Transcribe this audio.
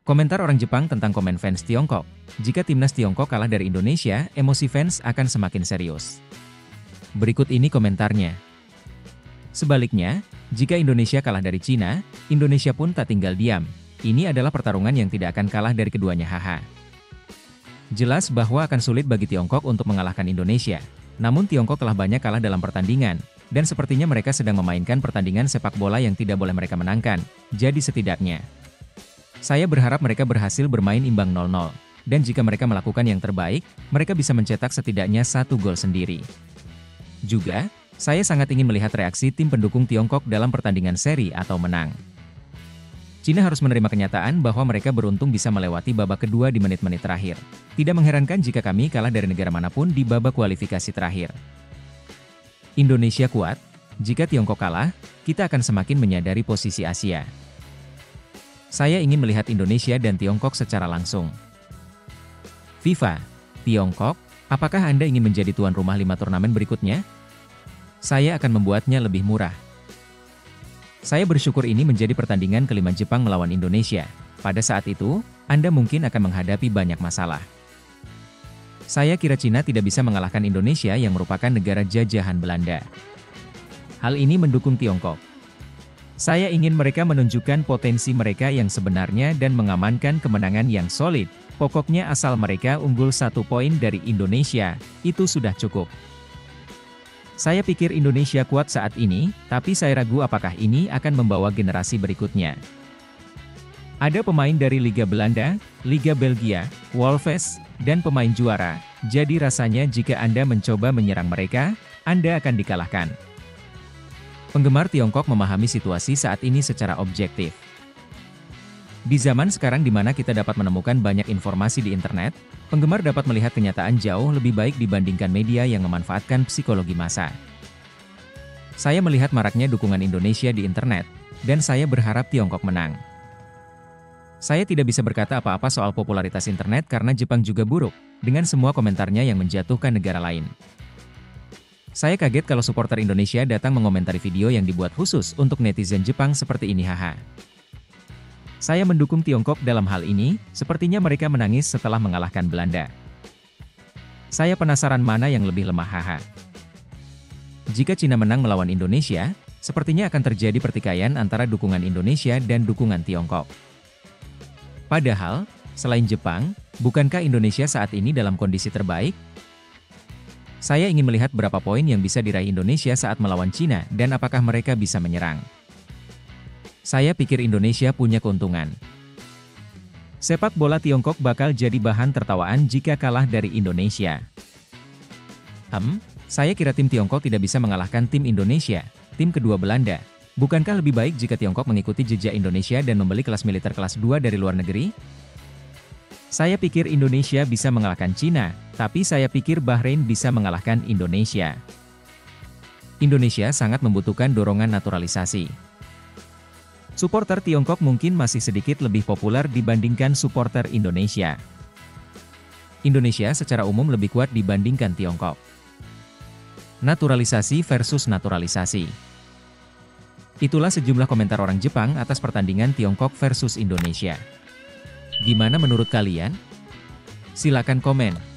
Komentar orang Jepang tentang komen fans Tiongkok. Jika timnas Tiongkok kalah dari Indonesia, emosi fans akan semakin serius. Berikut ini komentarnya. Sebaliknya, jika Indonesia kalah dari Cina, Indonesia pun tak tinggal diam. Ini adalah pertarungan yang tidak akan kalah dari keduanya haha. Jelas bahwa akan sulit bagi Tiongkok untuk mengalahkan Indonesia. Namun Tiongkok telah banyak kalah dalam pertandingan, dan sepertinya mereka sedang memainkan pertandingan sepak bola yang tidak boleh mereka menangkan. Jadi setidaknya, saya berharap mereka berhasil bermain imbang 0-0. Dan jika mereka melakukan yang terbaik, mereka bisa mencetak setidaknya 1 gol sendiri. Juga, saya sangat ingin melihat reaksi tim pendukung Tiongkok dalam pertandingan seri atau menang. Cina harus menerima kenyataan bahwa mereka beruntung bisa melewati babak kedua di menit-menit terakhir. Tidak mengherankan jika kami kalah dari negara manapun di babak kualifikasi terakhir. Indonesia kuat. Jika Tiongkok kalah, kita akan semakin menyadari posisi Asia. Saya ingin melihat Indonesia dan Tiongkok secara langsung. FIFA, Tiongkok, apakah Anda ingin menjadi tuan rumah 5 turnamen berikutnya? Saya akan membuatnya lebih murah. Saya bersyukur ini menjadi pertandingan kelima Jepang melawan Indonesia. Pada saat itu, Anda mungkin akan menghadapi banyak masalah. Saya kira Cina tidak bisa mengalahkan Indonesia yang merupakan negara jajahan Belanda. Hal ini mendukung Tiongkok. Saya ingin mereka menunjukkan potensi mereka yang sebenarnya dan mengamankan kemenangan yang solid. Pokoknya asal mereka unggul 1 poin dari Indonesia, itu sudah cukup. Saya pikir Indonesia kuat saat ini, tapi saya ragu apakah ini akan membawa generasi berikutnya. Ada pemain dari Liga Belanda, Liga Belgia, Wolves, dan pemain juara, jadi rasanya jika Anda mencoba menyerang mereka, Anda akan dikalahkan. Penggemar Tiongkok memahami situasi saat ini secara objektif. Di zaman sekarang di mana kita dapat menemukan banyak informasi di internet, penggemar dapat melihat kenyataan jauh lebih baik dibandingkan media yang memanfaatkan psikologi massa. Saya melihat maraknya dukungan Indonesia di internet, dan saya berharap Tiongkok menang. Saya tidak bisa berkata apa-apa soal popularitas internet karena Jepang juga buruk, dengan semua komentarnya yang menjatuhkan negara lain. Saya kaget kalau supporter Indonesia datang mengomentari video yang dibuat khusus untuk netizen Jepang seperti ini haha. Saya mendukung Tiongkok dalam hal ini, sepertinya mereka menangis setelah mengalahkan Belanda. Saya penasaran mana yang lebih lemah haha. Jika Cina menang melawan Indonesia, sepertinya akan terjadi pertikaian antara dukungan Indonesia dan dukungan Tiongkok. Padahal, selain Jepang, bukankah Indonesia saat ini dalam kondisi terbaik? Saya ingin melihat berapa poin yang bisa diraih Indonesia saat melawan Cina dan apakah mereka bisa menyerang. Saya pikir Indonesia punya keuntungan. Sepak bola Tiongkok bakal jadi bahan tertawaan jika kalah dari Indonesia. Saya kira tim Tiongkok tidak bisa mengalahkan tim Indonesia, tim kedua Belanda. Bukankah lebih baik jika Tiongkok mengikuti jejak Indonesia dan membeli kelas militer kelas 2 dari luar negeri? Saya pikir Indonesia bisa mengalahkan Cina, tapi saya pikir Bahrain bisa mengalahkan Indonesia. Indonesia sangat membutuhkan dorongan naturalisasi. Supporter Tiongkok mungkin masih sedikit lebih populer dibandingkan supporter Indonesia. Indonesia secara umum lebih kuat dibandingkan Tiongkok. Naturalisasi versus naturalisasi. Itulah sejumlah komentar orang Jepang atas pertandingan Tiongkok versus Indonesia. Gimana menurut kalian? Silakan komen.